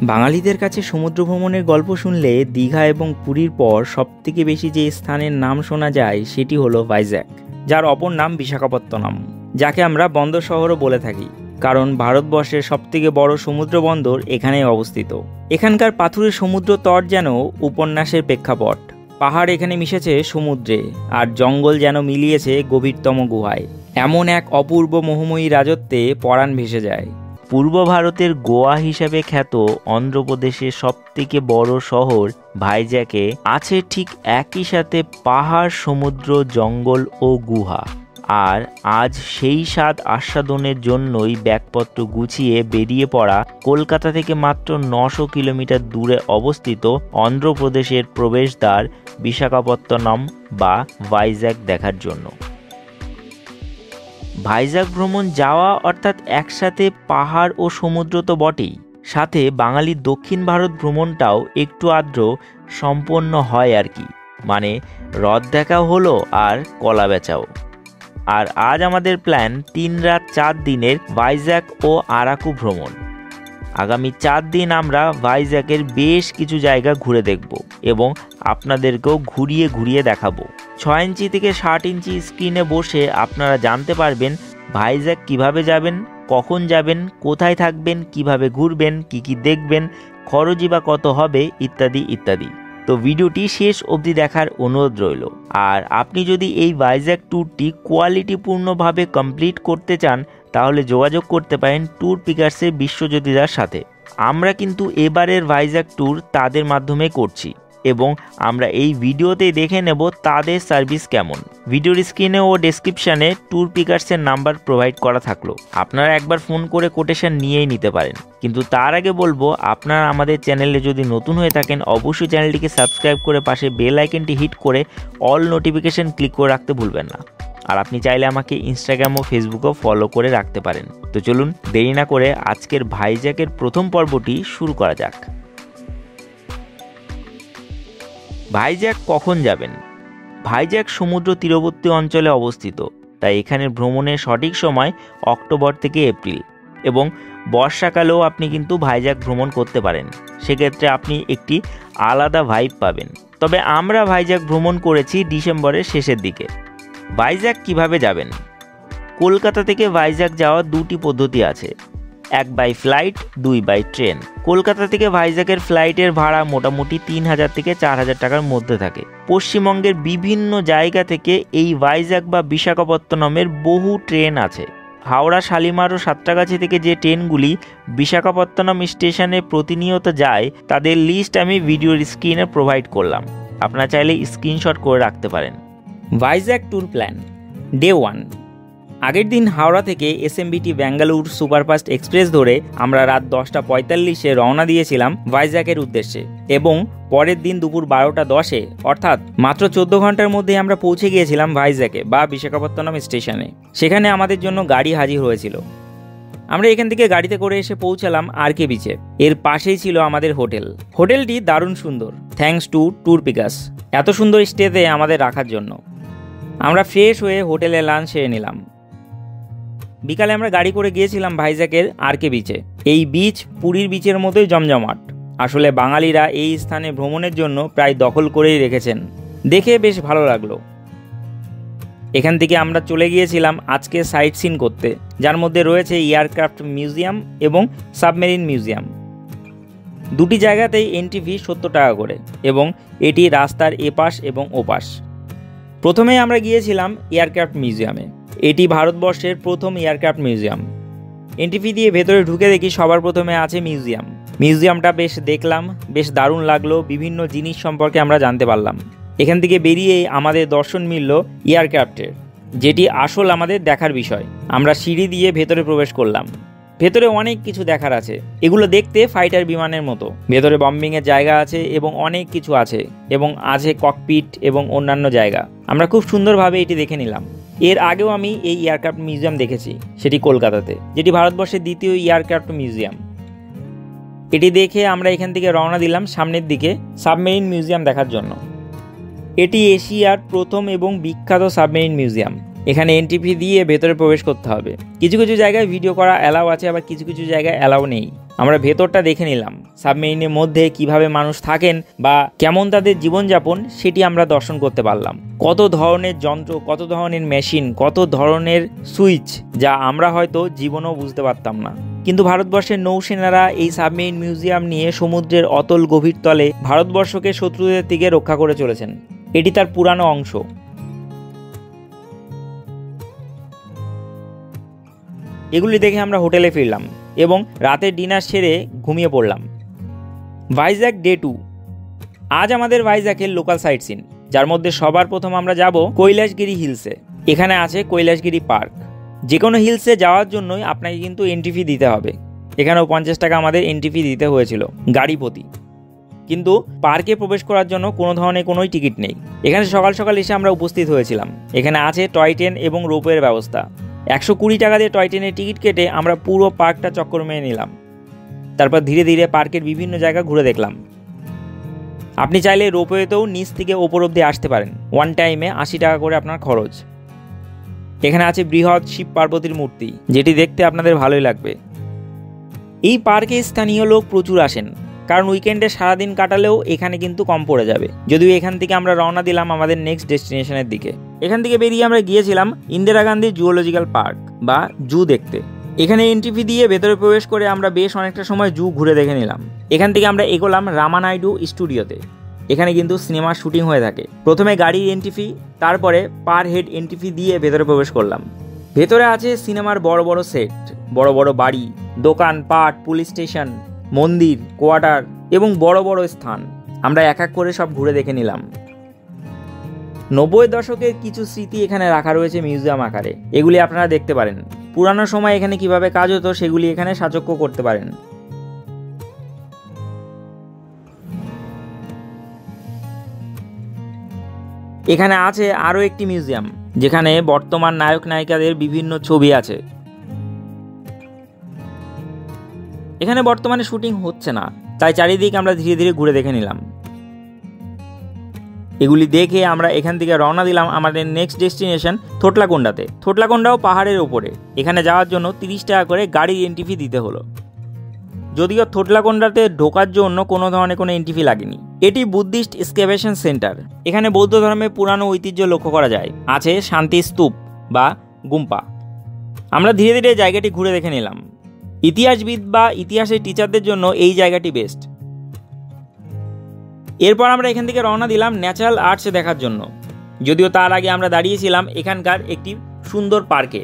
বাঙালিদের কাছে সমুদ্র ভ্রমণের গল্প শুনলে দীঘা এবং পুরীর পর সবথেকে বেশি যে স্থানের নাম শোনা যায় সেটি হলো ভাইজ্যাক, যার অপর নাম বিশাখাপত্তনম, যাকে আমরা বন্দর শহরও বলে থাকি, কারণ ভারতবর্ষের সবথেকে বড় সমুদ্র বন্দর এখানেই অবস্থিত। এখানকার পাথুরে সমুদ্র তট যেন উপন্যাসের প্রেক্ষাপট। পাহাড় এখানে মিশেছে সমুদ্রে, আর জঙ্গল যেন মিলিয়েছে গভীরতম গুহায়। এমন এক অপূর্ব মোহময়ী রাজত্বে পরাণ ভেসে যায়। পূর্ব ভারতের গোয়া হিসাবে খ্যাত অন্ধ্রপ্রদেশের সবথেকে বড় শহর ভাইজ্যাকে আছে ঠিক একই সাথে পাহাড়, সমুদ্র, জঙ্গল ও গুহা। আর আজ সেই স্বাদ আস্বাদনের জন্যই ব্যাগপত্র গুছিয়ে বেরিয়ে পড়া কলকাতা থেকে মাত্র 900 কিলোমিটার দূরে অবস্থিত অন্ধ্রপ্রদেশের প্রবেশদ্বার বিশাখাপত্তনম বা ভাইজ্যাক দেখার জন্য। ভাইজ্যাক ভ্রমণ যাওয়া অর্থাৎ একসাথে পাহাড় ও সমুদ্র তো বটেই, সাথে বাঙালির দক্ষিণ ভারত ভ্রমণটাও একটু আদ্র সম্পন্ন হয় আর কি, মানে হ্রদ দেখাও হলো আর কলা বেচাও। আর আজ আমাদের প্ল্যান 3 রাত 4 দিনের ভাইজ্যাক ও আরাকু ভ্রমণ। আগামী 4 দিন আমরা ভাইজ্যাকের বেশ কিছু জায়গা ঘুরে দেখব এবং আপনাদেরকেও ঘুরিয়ে ঘুরিয়ে দেখাবো। 6 ইঞ্চি থেকে 60 ইঞ্চি স্ক্রিনে বসে আপনারা জানতে পারবেন ভাইজ্যাক কিভাবে যাবেন, কখন যাবেন, কোথায় থাকবেন, কিভাবে ঘুরবেন, কি কি দেখবেন, খরচই বা কত হবে, ইত্যাদি ইত্যাদি। তো ভিডিওটি শেষ অবধি দেখার অনুরোধ রইল। আর আপনি যদি এই ভাইজ্যাক ট্যুরটি কোয়ালিটিপূর্ণভাবে কমপ্লিট করতে চান তাহলে যোগাযোগ করতে পারেন ট্যুর পিকার্সের বিশ্বজ্যোতিদার সাথে। আমরা কিন্তু এবারের ভাইজ্যাক ট্যুর তাদের মাধ্যমে করছি এবং আমরা এই ভিডিওতে দেখে নেব তাদের সার্ভিস কেমন। ভিডিওর স্ক্রিনে ও ডেসক্রিপশানে ট্যুর পিকার্সের নাম্বার প্রোভাইড করা থাকলো, আপনারা একবার ফোন করে কোটেশন নিয়েই নিতে পারেন। কিন্তু তার আগে বলবো, আপনারা আমাদের চ্যানেলে যদি নতুন হয়ে থাকেন অবশ্যই চ্যানেলটিকে সাবস্ক্রাইব করে পাশে বেল আইকনটি হিট করে অল নোটিফিকেশন ক্লিক করে রাখতে ভুলবেন না। আর আপনি চাইলে আমাকে ইনস্টাগ্রাম ও ফেসবুকেও ফলো করে রাখতে পারেন। তো চলুন দেরি না করে আজকের ভাইজ্যাকের প্রথম পর্বটি শুরু করা যাক। ভাইজ্যাক কখন যাবেন? ভাইজ্যাক সমুদ্র তীরবর্তী অঞ্চলে অবস্থিত, তাই এখানে ভ্রমণের সঠিক সময় অক্টোবর থেকে এপ্রিল, এবং বর্ষাকালেও আপনি কিন্তু ভাইজ্যাক ভ্রমণ করতে পারেন। সেক্ষেত্রে আপনি একটি আলাদা ভাইব পাবেন। তবে আমরা ভাইজ্যাক ভ্রমণ করেছি ডিসেম্বরের শেষের দিকে। ভাইজ্যাক কিভাবে যাবেন? কলকাতা থেকে ভাইজ্যাক যাওয়ার 2টি পদ্ধতি আছে, 1 by flight, 2 by train. Kolkata থেকে ভাইজ্যাকের ফ্লাইটের ভাড়া মোটামুটি 3000 থেকে 4000 টাকার মধ্যে থাকে। পশ্চিমবঙ্গের বিভিন্ন জায়গা থেকে এই ভাইজ্যাক বা বিশাখাপত্তনমের বহু ট্রেন আছে। হাওড়া, শালিমার ও সাঁতরাগাছি থেকে যে ট্রেনগুলি বিশাখাপত্তনম স্টেশনে প্রতিনিয়ত যায় তাদের লিস্ট আমি ভিডিওর স্ক্রিনে প্রোভাইড করলাম, আপনারা চাইলে স্ক্রিনশট করে রাখতে পারেন। Vizag tour plan. ডে 1, আগের দিন হাওড়া থেকে এসএমবিটি ব্যাঙ্গালোর সুপারফাস্ট এক্সপ্রেস ধরে আমরা রাত 10:45-এ রওনা দিয়েছিলাম ভাইজ্যাকের উদ্দেশ্যে, এবং পরের দিন দুপুর 12:10-এ অর্থাৎ মাত্র 14 ঘন্টার মধ্যে আমরা পৌঁছে গিয়েছিলাম ভাইজ্যাকে বা বিশাখাপত্তনম স্টেশনে। সেখানে আমাদের জন্য গাড়ি হাজির হয়েছিল। আমরা এখান থেকে গাড়িতে করে এসে পৌঁছালাম আরকে বিচে। এর পাশেই ছিল আমাদের হোটেল। হোটেলটি দারুণ সুন্দর, থ্যাঙ্কস টু ট্যুর পিকার্স এত সুন্দর স্টেতে আমাদের রাখার জন্য। আমরা ফ্রেশ হয়ে হোটেলে লাঞ্চ সেরে নিলাম। বিকালে আমরা গাড়ি করে গিয়েছিলাম ভাইজ্যাকের আরকে বিচে। এই বিচ পুরীর বিচের মতোই জমজমাট। আসলে বাঙালিরা এই স্থানে ভ্রমণের জন্য প্রায় দখল করেই রেখেছেন। দেখে বেশ ভালো লাগলো। এখান থেকে আমরা চলে গিয়েছিলাম আজকে সাইট সিন করতে, যার মধ্যে রয়েছে এয়ারক্রাফট মিউজিয়াম এবং সাবমেরিন মিউজিয়াম। দুটি জায়গাতেই এন্ট্রি ফি 70 টাকা করে, এবং এটি রাস্তার এপাশ এবং ওপাশ। প্রথমেই আমরা গিয়েছিলাম এয়ারক্রাফট মিউজিয়ামে। এটি ভারতবর্ষের প্রথম এয়ারক্রাফট মিউজিয়াম। এন্ট্রি ফি দিয়ে ভেতরে ঢুকে দেখি সবার প্রথমে আছে মিউজিয়াম। মিউজিয়ামটা বেশ দেখলাম, বেশ দারুণ লাগলো। বিভিন্ন জিনিস সম্পর্কে আমরা জানতে পারলাম। এখান থেকে বেরিয়েই আমাদের দর্শন মিলল এয়ারক্রাফটের, যেটি আসল আমাদের দেখার বিষয়। আমরা সিঁড়ি দিয়ে ভেতরে প্রবেশ করলাম। ভেতরে অনেক কিছু দেখার আছে। এগুলো দেখতে ফাইটার বিমানের মতো। ভেতরে বম্বিংয়ের জায়গা আছে এবং অনেক কিছু আছে, এবং আছে ককপিট এবং অন্যান্য জায়গা। আমরা খুব সুন্দরভাবে এটি দেখে নিলাম। এর আগেও আমি এই এয়ারক্রাফট মিউজিয়াম দেখেছি, সেটি কলকাতাতে, যেটি ভারতবর্ষের দ্বিতীয় এয়ারক্রাফট মিউজিয়াম। এটি দেখে আমরা এখান থেকে রওনা দিলাম সামনের দিকে সাবমেরিন মিউজিয়াম দেখার জন্য। এটি এশিয়ার প্রথম এবং বিখ্যাত সাবমেরিন মিউজিয়াম। এখানে এন্ট্রি ফি দিয়ে ভেতরে প্রবেশ করতে হবে। কিছু কিছু জায়গায় ভিডিও করা অ্যালাউ আছে, আবার কিছু কিছু জায়গায় অ্যালাউ নেই। আমরা ভেতরটা দেখে নিলাম, সাবমেরিনের মধ্যে কিভাবে মানুষ থাকেন বা কেমন তাদের জীবনযাপন সেটি আমরা দর্শন করতে পারলাম। কত ধরনের যন্ত্র, কত ধরনের মেশিন, কত ধরনের সুইচ, যা আমরা হয়তো জীবনেও বুঝতে পারতাম না। কিন্তু ভারতবর্ষের নৌসেনারা এই সাবমেরিন মিউজিয়াম নিয়ে সমুদ্রের অতল গভীর তলে ভারতবর্ষকে শত্রুদের থেকে রক্ষা করে চলেছেন। এটি তার পুরানো অংশ। এগুলি দেখে আমরা হোটেলে ফিরলাম এবং রাতের ডিনার সেরে ঘুমিয়ে পড়লাম। ভাইজ্যাক ডে 2। আজ আমাদের ভাইজ্যাকের লোকাল সাইট সিন, যার মধ্যে সবার প্রথম আমরা যাব কৈলাসগিরি হিলসে। এখানে আছে কৈলাসগিরি পার্ক। যে কোনো হিলসে যাওয়ার জন্যই আপনাকে কিন্তু এন্ট্রি ফি দিতে হবে। এখানেও 50 টাকা আমাদের এন্ট্রি ফি দিতে হয়েছিল গাড়ি প্রতি। কিন্তু পার্কে প্রবেশ করার জন্য কোনো ধরনের কোনোই টিকিট নেই। এখানে সকাল সকাল এসে আমরা উপস্থিত হয়েছিলাম। এখানে আছে টয় ট্রেন এবং রোপওয়ের ব্যবস্থা। 120 টাকা দিয়ে টয় ট্রেনের টিকিট কেটে আমরা পুরো পার্কটা চক্কর মেরে নিলাম। তারপর ধীরে ধীরে পার্কের বিভিন্ন জায়গা ঘুরে দেখলাম। আপনি চাইলে রোপওয়েতেও নিচ থেকে ওপর অব্দি আসতে পারেন। ওয়ান টাইমে 80 টাকা করে আপনার খরচ। এখানে আছে বৃহৎ শিব পার্বতীর মূর্তি, যেটি দেখতে আপনাদের ভালোই লাগবে। এই পার্কে স্থানীয় লোক প্রচুর আসেন, কারণ উইকেন্ডে সারাদিন কাটালেও এখানে কিন্তু কম পড়ে যাবে। যদিও এখান থেকে আমরা রওনা দিলাম আমাদের নেক্সট ডেস্টিনেশনের দিকে। এখান থেকে বেরিয়ে আমরা গিয়েছিলাম ইন্দিরা গান্ধী জুওলজিক্যাল পার্ক বা জু দেখতে। এখানে এন্ট্রি ফি দিয়ে ভেতরে প্রবেশ করে আমরা বেশ অনেকটা সময় জু ঘুরে দেখে নিলাম। এখান থেকে আমরা এগোলাম রামানাইডু স্টুডিওতে। এখানে কিন্তু সিনেমার শুটিং হয়ে থাকে। প্রথমে গাড়ির এন্ট্রি ফি, তারপরে পার হেড এন্ট্রি ফি দিয়ে ভেতরে প্রবেশ করলাম। ভেতরে আছে সিনেমার বড় বড় সেট, বড় বড় বাড়ি, দোকান পাট, পুলিশ স্টেশন, মন্দির, কোয়ার্টার এবং বড় বড় স্থান। আমরা এক এক করে সব ঘুরে দেখে নিলাম। 90 দশকের কিছু স্মৃতি এখানে রাখা রয়েছে মিউজিয়াম আকারে। এগুলি আপনারা দেখতে পারেন। পুরানো সময় এখানে কিভাবে কাজ হতো সেগুলি এখানে সাচক্য করতে পারেন। এখানে আছে আরও একটি মিউজিয়াম, যেখানে বর্তমান নায়ক নায়িকাদের বিভিন্ন ছবি আছে। এখানে বর্তমানে শুটিং হচ্ছে না, তাই চারিদিক আমরা ধীরে ধীরে ঘুরে দেখে নিলাম। এগুলি দেখে আমরা এখান থেকে রওনা দিলাম আমাদের নেক্সট ডেস্টিনেশন থোটলাকোন্ডাতে। থোটলাকোন্ডাও পাহাড়ের ওপরে। এখানে যাওয়ার জন্য 30 টাকা করে গাড়ির এন্ট্রি ফি দিতে হলো। যদিও থোটলাকোন্ডাতে ঢোকার জন্য কোনো ধরনের কোনো এন্ট্রি ফি লাগেনি। এটি বুদ্ধিস্ট এক্সকেভেশন সেন্টার। এখানে বৌদ্ধ ধর্মের পুরানো ঐতিহ্য লক্ষ্য করা যায়। আছে শান্তি স্তূপ বা গুম্পা। আমরা ধীরে ধীরে জায়গাটি ঘুরে দেখে নিলাম। ইতিহাসবিদ বা ইতিহাসের টিচারদের জন্য এই জায়গাটি বেস্ট। এরপর আমরা এখান থেকে রওনা দিলাম ন্যাচারাল আর্টস দেখার জন্য। যদিও তার আগে আমরা দাঁড়িয়েছিলাম এখানকার একটি সুন্দর পার্কে।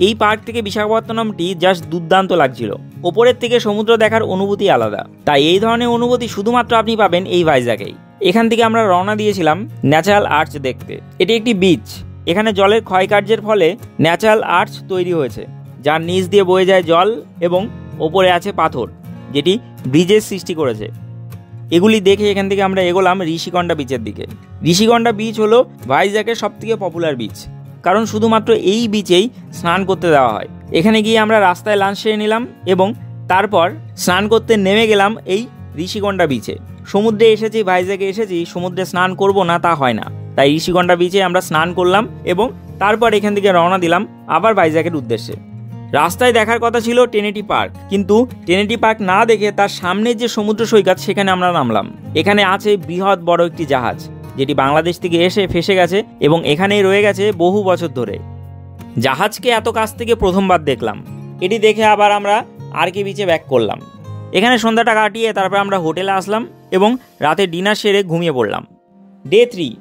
এই পার্ক থেকে বিশাখাপত্তনমটি জাস্ট দুর্দান্ত লাগছিল। ওপরের থেকে সমুদ্র দেখার অনুভূতি আলাদা, তাই এই ধরনের অনুভূতি শুধুমাত্র আপনি পাবেন এই ভাইজ্যাকেই। এখান থেকে আমরা রওনা দিয়েছিলাম ন্যাচারাল আর্টস দেখতে। এটি একটি বিচ। এখানে জলের ক্ষয়কার্যের ফলে ন্যাচারাল আর্টস তৈরি হয়েছে, যার নিচ দিয়ে বয়ে যায় জল এবং ওপরে আছে পাথর, যেটি ব্রিজের সৃষ্টি করেছে। এগুলি দেখে এখান থেকে আমরা এগোলাম ঋষিকন্ডা বিচের দিকে। ঋষিকন্ডা বিচ হলো ভাইজ্যাকের সবথেকে পপুলার বিচ, কারণ শুধুমাত্র এই বিচেই স্নান করতে দেওয়া হয়। এখানে গিয়ে আমরা রাস্তায় লাঞ্চ সেরে নিলাম এবং তারপর স্নান করতে নেমে গেলাম এই ঋষিকন্ডা বিচে। সমুদ্রে এসেছি, ভাইজ্যাকে এসেছি, সমুদ্রে স্নান করব না তা হয় না, তাই ঋষিকন্ডা বিচে আমরা স্নান করলাম এবং তারপর এখান থেকে রওনা দিলাম আবার ভাইজ্যাকের উদ্দেশ্যে। রাস্তায় দেখার কথা ছিল টেনেটি পার্ক, কিন্তু টেনেটি পার্ক না দেখে তার সামনে যে সমুদ্র সৈকত সেখানে আমরা নামলাম। এখানে আছে বৃহৎ বড় একটি জাহাজ, যেটি বাংলাদেশ থেকে এসে ফেসে গেছে এবং এখানেই রয়ে গেছে বহু বছর ধরে। জাহাজকে এত কাছ থেকে প্রথমবার দেখলাম। এটি দেখে আবার আমরা আরকে বিচে ব্যাক করলাম। এখানে সন্ধ্যাটা কাটিয়ে তারপর আমরা হোটেলে আসলাম এবং রাতে ডিনার সেরে ঘুমিয়ে পড়লাম। ডে 3।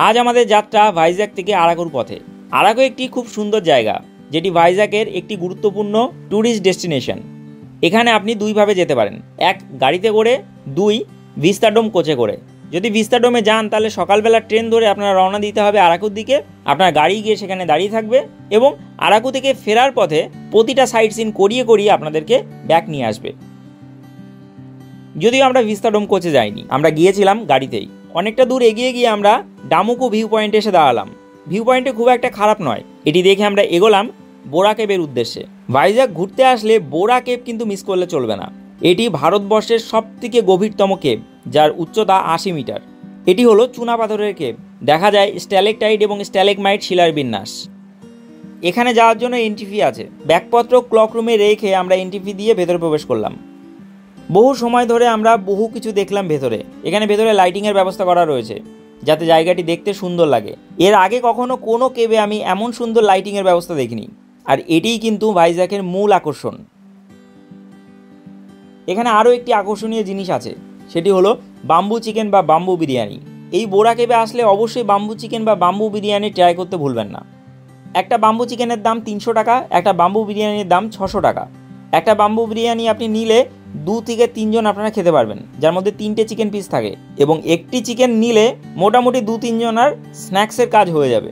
আজ আমাদের যাত্রা ভাইজ্যাক থেকে আরাকুর পথে। আরাকু একটি খুব সুন্দর জায়গা, যেটি ভাইজ্যাকের একটি গুরুত্বপূর্ণ ট্যুরিস্ট ডেস্টিনেশন। এখানে আপনি দুইভাবে যেতে পারেন, এক গাড়িতে করে, 2 ভিস্তাডোম কোচে করে। যদি ভিস্তাডোমে যান তাহলে সকালবেলা ট্রেন ধরে আপনারা রওনা দিতে হবে আরাকুর দিকে। আপনার গাড়ি গিয়ে সেখানে দাঁড়িয়ে থাকবে এবং আরাকু থেকে ফেরার পথে প্রতিটা সাইট সিন করিয়ে করিয়ে আপনাদেরকে ব্যাক নিয়ে আসবে। যদিও আমরা ভিস্তাডোম কোচে যাইনি, আমরা গিয়েছিলাম গাড়িতেই। অনেকটা দূর এগিয়ে গিয়ে আমরা ডামুকু ভিউ পয়েন্টে এসে দাঁড়ালাম। ভিউ পয়েন্টে খুব একটা খারাপ নয়। এটি দেখে আমরা এগোলাম বোরা কেবের উদ্দেশ্যে। ভাইজ্যাক ঘুরতে আসলে বোরা কেব কিন্তু মিস করলে চলবে না। এটি ভারতবর্ষের সবথেকে গভীরতম কেব, যার উচ্চতা 80 মিটার। এটি হলো চুনা পাথরের কেব। দেখা যায় স্ট্যালেকটাইট এবং স্ট্যালেগমাইট শিলার বিন্যাস। এখানে যাওয়ার জন্য এন্ট্রি ফি আছে। ব্যাগপত্র ক্লক রুমে রেখে আমরা এন্ট্রি ফি দিয়ে ভেতরে প্রবেশ করলাম। বহু সময় ধরে আমরা বহু কিছু দেখলাম ভেতরে। এখানে ভেতরে লাইটিংয়ের ব্যবস্থা করা রয়েছে যাতে জায়গাটি দেখতে সুন্দর লাগে। এর আগে কখনো কোনো কেবে আমি এমন সুন্দর লাইটিংয়ের ব্যবস্থা দেখিনি, আর এটিই কিন্তু ভাইজ্যাকের মূল আকর্ষণ। এখানে আরও একটি আকর্ষণীয় জিনিস আছে, সেটি হলো বাম্বু চিকেন বা বাম্বু বিরিয়ানি। এই বোরা কেবে আসলে অবশ্যই বাম্বু চিকেন বা বাম্বু বিরিয়ানি ট্রাই করতে ভুলবেন না। একটা বাম্বু চিকেনের দাম 300 টাকা, একটা বাম্বু বিরিয়ানির দাম 600 টাকা। একটা বাম্বু বিরিয়ানি আপনি নিলে 2 থেকে 3 জন আপনারা খেতে পারবেন, যার মধ্যে 3টে চিকেন পিস থাকে, এবং একটি চিকেন নিলে মোটামুটি 2-3 জনের স্ন্যাক্সের কাজ হয়ে যাবে।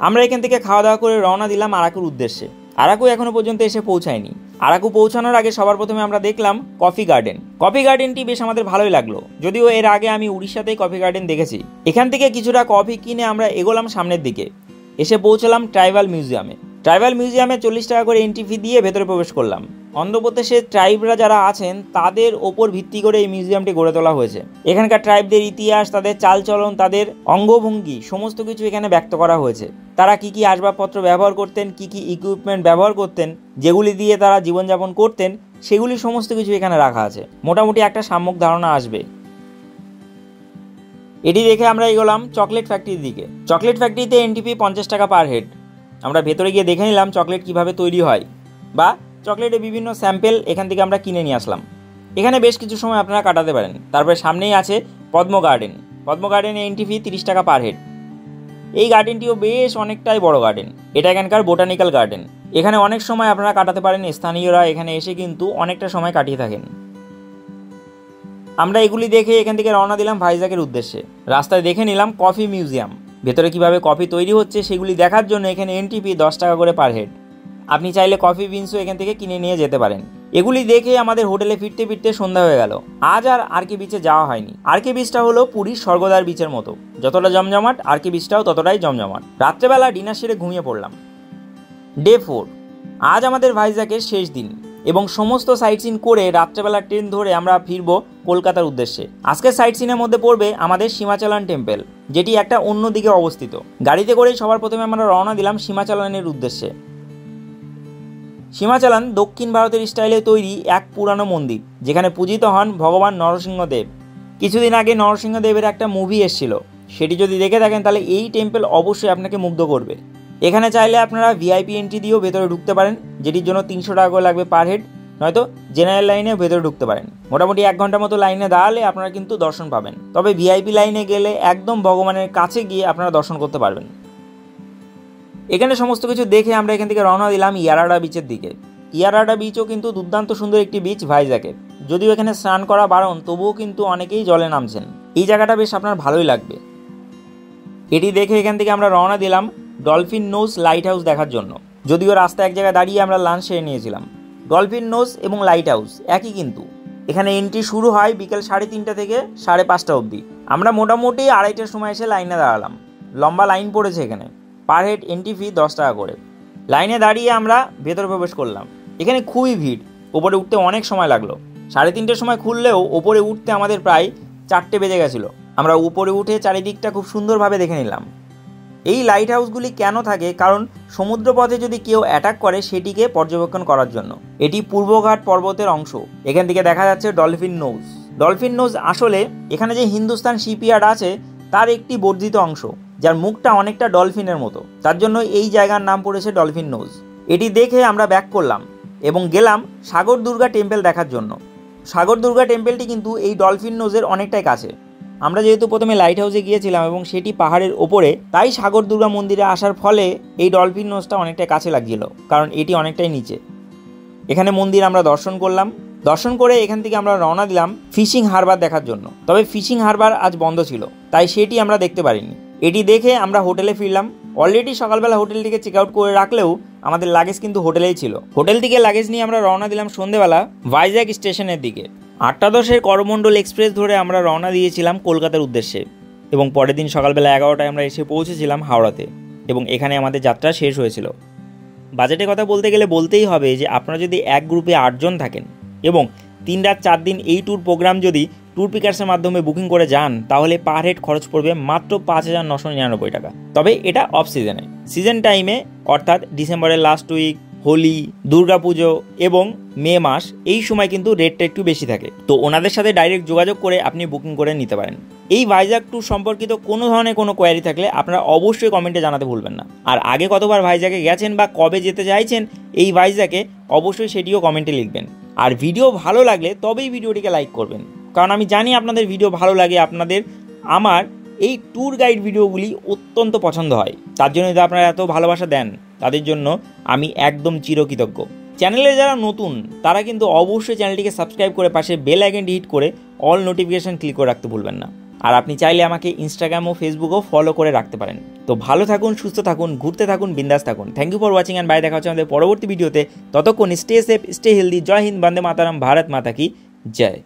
আমরা এখান থেকে খাওয়া দাওয়া করে রওনা দিলাম আরাকুর উদ্দেশ্যে। আরাকু এখনো পর্যন্ত এসে পৌঁছায়নি। আরাকু পৌঁছানোর আগে সবার প্রথমে আমরা দেখলাম কফি গার্ডেন। কফি গার্ডেনটি বেশ আমাদের ভালোই লাগলো, যদিও এর আগে আমি উড়িষ্যাতেই কফি গার্ডেন দেখেছি। এখান থেকে কিছুটা কফি কিনে আমরা এগোলাম সামনের দিকে। এসে পৌঁছলাম ট্রাইবাল মিউজিয়ামে। ট্রাইবাল মিউজিয়ামে 40 টাকা করে এন্ট্রি ফি দিয়ে ভেতরে প্রবেশ করলাম। অন্ধ্রপ্রদেশের ট্রাইবরা যারা আছেন তাদের ওপর ভিত্তি করে এই মিউজিয়ামটি গড়ে তোলা হয়েছে। এখানকার ট্রাইবদের ইতিহাস, তাদের চালচলন, তাদের অঙ্গভঙ্গি সমস্ত কিছু এখানে ব্যক্ত করা হয়েছে। তারা কি কি আসবাবপত্র ব্যবহার করতেন, কি কি ইকুইপমেন্ট ব্যবহার করতেন, যেগুলি দিয়ে তারা জীবনযাপন করতেন, সেগুলি সমস্ত কিছু এখানে রাখা আছে। মোটামুটি একটা সাম্যক ধারণা আসবে। এটি দেখে আমরা এগোলাম চকলেট ফ্যাক্টরির দিকে। চকলেট ফ্যাক্টরিতে এন্ট্রি ফি 50 টাকা পার হেড। আমরা ভেতরে গিয়ে দেখে নিলাম চকলেট কিভাবে তৈরি হয়, বা চকলেটের বিভিন্ন স্যাম্পেল এখান থেকে আমরা কিনে নিয়ে আসলাম। এখানে বেশ কিছু সময় আপনারা কাটাতে পারেন। তারপরে সামনেই আছে পদ্ম গার্ডেন। পদ্ম গার্ডেনে এন্ট্রি ফি 30 টাকা পার হেড। এই গার্ডেনটিও বেশ অনেকটাই বড় গার্ডেন। এটা এখানকার বোটানিক্যাল গার্ডেন। এখানে অনেক সময় আপনারা কাটাতে পারেন। স্থানীয়রা এখানে এসে কিন্তু অনেকটা সময় কাটিয়ে থাকেন। আমরা এগুলি দেখে এখান থেকে রওনা দিলাম ভাইজ্যাকের উদ্দেশ্যে। রাস্তায় দেখে নিলাম কফি মিউজিয়াম। ভেতরে কিভাবে কফি তৈরি হচ্ছে সেগুলি দেখার জন্য এখানে এন্ট্রি ফি 10 টাকা করে পার হেড। আপনি চাইলে কফি বিনসও এখান থেকে কিনে নিয়ে যেতে পারেন। এগুলি দেখে আমাদের হোটেলে ফিরতে ফিরতে সন্ধ্যা হয়ে গেল। আজ আর আরকে বিচে যাওয়া হয়নি। আরকে বিচটা হলো পুরীর স্বর্গদ্বার বিচের মতো, যতটা জমজমাট আরকে বিচটাও ততটাই জমজমাট। রাত্রেবেলা ডিনার সেরে ঘুমিয়ে পড়লাম। ডে 4। আজ আমাদের ভাইজ্যাকের শেষ দিন, এবং সমস্ত সাইট সিন করে রাত্রেবেলা ট্রেন ধরে আমরা ফিরব কলকাতার উদ্দেশ্যে। আজকের সাইট সিনের মধ্যে পড়বে আমাদের সীমাচলন টেম্পল, যেটি একটা অন্য দিকে অবস্থিত। গাড়িতে করেই সবার প্রথমে আমরা রওনা দিলাম সীমাচলনের উদ্দেশ্যে। সীমাচলন দক্ষিণ ভারতের স্টাইলে তৈরি এক পুরানো মন্দির, যেখানে পূজিত হন ভগবান নরসিংহদেব। কিছুদিন আগে নরসিংহদেবের একটা মুভি এসেছিল, সেটি যদি দেখে থাকেন তাহলে এই টেম্পল অবশ্যই আপনাকে মুগ্ধ করবে। এখানে চাইলে আপনারা ভিআইপি এন্ট্রি দিয়েও ভেতরে ঢুকতে পারেন, যেটির জন্য 300 টাকা করে লাগবে পার হেড, নয়তো জেনারেল লাইনেও ভেতরে ঢুকতে পারেন। মোটামুটি 1 ঘন্টার মতো লাইনে দাঁড়ালে আপনারা কিন্তু দর্শন পাবেন। তবে ভিআইপি লাইনে গেলে একদম ভগবানের কাছে গিয়ে আপনারা দর্শন করতে পারবেন। এখানে সমস্ত কিছু দেখে আমরা এখান থেকে রওনা দিলাম ইয়ারাডা বিচের দিকে। ইয়ারাডা বিচও কিন্তু দুর্দান্ত সুন্দর একটি বিচ ভাইজ্যাকের। যদিও এখানে স্নান করা বারণ, তবুও কিন্তু অনেকেই জলে নামছেন। এই জায়গাটা বেশ আপনার ভালোই লাগবে। এটি দেখে এখান থেকে আমরা রওনা দিলাম ডলফিন নোজ লাইট হাউস দেখার জন্য। যদিও রাস্তায় এক জায়গায় দাঁড়িয়ে আমরা লাঞ্চ সেরে নিয়েছিলাম। ডলফিন নোজ এবং লাইট হাউস একই, কিন্তু এখানে এন্ট্রি শুরু হয় বিকেল 3:30 থেকে 5:30 অবধি। আমরা মোটামুটি 2:30টার সময় এসে লাইনে দাঁড়ালাম। লম্বা লাইন পড়েছে এখানে। পার হেড এন্ট্রি ফি 10 টাকা করে। লাইনে দাঁড়িয়ে আমরা ভেতরে প্রবেশ করলাম। এখানে খুবই ভিড়, ওপরে উঠতে অনেক সময় লাগলো। 3:30টার সময় খুললেও ওপরে উঠতে আমাদের প্রায় 4টে বেজে গেছিলো। আমরা উপরে উঠে চারিদিকটা খুব সুন্দরভাবে দেখে নিলাম। এই লাইট হাউসগুলি কেন থাকে? কারণ সমুদ্রপথে যদি কেউ অ্যাটাক করে সেটিকে পর্যবেক্ষণ করার জন্য। এটি পূর্বঘাট পর্বতের অংশ। এখান থেকে দেখা যাচ্ছে ডলফিন নোজ। ডলফিন নোজ আসলে এখানে যে হিন্দুস্তান শিপইয়ার্ড আছে তার একটি বর্ধিত অংশ, যার মুখটা অনেকটা ডলফিনের মতো। তার জন্য এই জায়গার নাম পড়েছে ডলফিন নোজ। এটি দেখে আমরা ব্যাক করলাম এবং গেলাম সাগর দুর্গা টেম্পল দেখার জন্য। সাগর দুর্গা টেম্পলটি কিন্তু এই ডলফিন নোজের অনেকটাই কাছে। আমরা যেহেতু প্রথমে লাইট হাউসে গিয়েছিলাম এবং সেটি পাহাড়ের ওপরে, তাই সাগর দুর্গা মন্দিরে আসার ফলে এই ডলফিন নোজটা অনেকটাই কাছে লাগছিল, কারণ এটি অনেকটাই নিচে। এখানে মন্দির আমরা দর্শন করলাম। দর্শন করে এখান থেকে আমরা রওনা দিলাম ফিশিং হারবার দেখার জন্য। তবে ফিশিং হারবার আজ বন্ধ ছিল, তাই সেটি আমরা দেখতে পারিনি। এটি দেখে আমরা হোটেলে ফিরলাম। অলরেডি সকালবেলা হোটেলটিকে চেক আউট করে রাখলেও আমাদের লাগেজ কিন্তু হোটেলেই ছিল। হোটেল থেকে লাগেজ নিয়ে আমরা রওনা দিলাম সন্ধেবেলা ভাইজ্যাক স্টেশনের দিকে। 8:10-এর করমণ্ডল এক্সপ্রেস ধরে আমরা রওনা দিয়েছিলাম কলকাতার উদ্দেশ্যে, এবং পরের দিন সকালবেলা 11টায় আমরা এসে পৌঁছেছিলাম হাওড়াতে, এবং এখানে আমাদের যাত্রা শেষ হয়েছিল। বাজেটের কথা বলতে গেলে বলতেই হবে যে আপনারা যদি এক গ্রুপে 8 জন থাকেন এবং 3 রাত 4 দিন এই ট্যুর প্রোগ্রাম যদি ট্যুর পিকার্সের মাধ্যমে বুকিং করে যান তাহলে পার হেড খরচ পড়বে মাত্র 5,999 টাকা। তবে এটা অফ সিজনে। সিজন টাইমে অর্থাৎ ডিসেম্বরের লাস্ট উইক, হোলি, দুর্গাপুজো এবং মে মাস, এই সময় কিন্তু রেটটা একটু বেশি থাকে। তো ওনাদের সাথে ডাইরেক্ট যোগাযোগ করে আপনি বুকিং করে নিতে পারেন। এই ভাইজাগ ট্যুর সম্পর্কিত কোনো ধরনের কোনো কোয়ারি থাকলে আপনারা অবশ্যই কমেন্টে জানাতে ভুলবেন না। আর আগে কতবার ভাইজাগে গেছেন বা কবে যেতে চাইছেন এই ভাইজাগে, অবশ্যই সেটিও কমেন্টে লিখবেন। আর ভিডিও ভালো লাগলে তবেই ভিডিওটিকে লাইক করবেন, কারণ আমি জানি আপনাদের ভিডিও ভালো লাগে, আপনাদের আমার এই ট্যুর গাইড ভিডিওগুলি অত্যন্ত পছন্দ হয়। তার জন্য যদি আপনারা এত ভালোবাসা দেন তাদের জন্য আমি একদম চিরকৃতজ্ঞ। চ্যানেলে যারা নতুন তারা কিন্তু অবশ্যই চ্যানেলটিকে সাবস্ক্রাইব করে পাশে বেল আইকনটি হিট করে অল নোটিফিকেশন ক্লিক করে রাখতে ভুলবেন না। আর আপনি চাইলে আমাকে ইনস্টাগ্রাম ও ফেসবুকও ফলো করে রাখতে পারেন। তো ভালো থাকুন, সুস্থ থাকুন, ঘুরতে থাকুন, বিন্দাস থাকুন। Thank you for watching and bye. দেখা হচ্ছে আমাদের পরবর্তী ভিডিওতে। ততক্ষণ স্টে সেফ, স্টে হেলদি। জয় হিন্দ, বন্দে মাতারাম, ভারত মাতা কি জয়।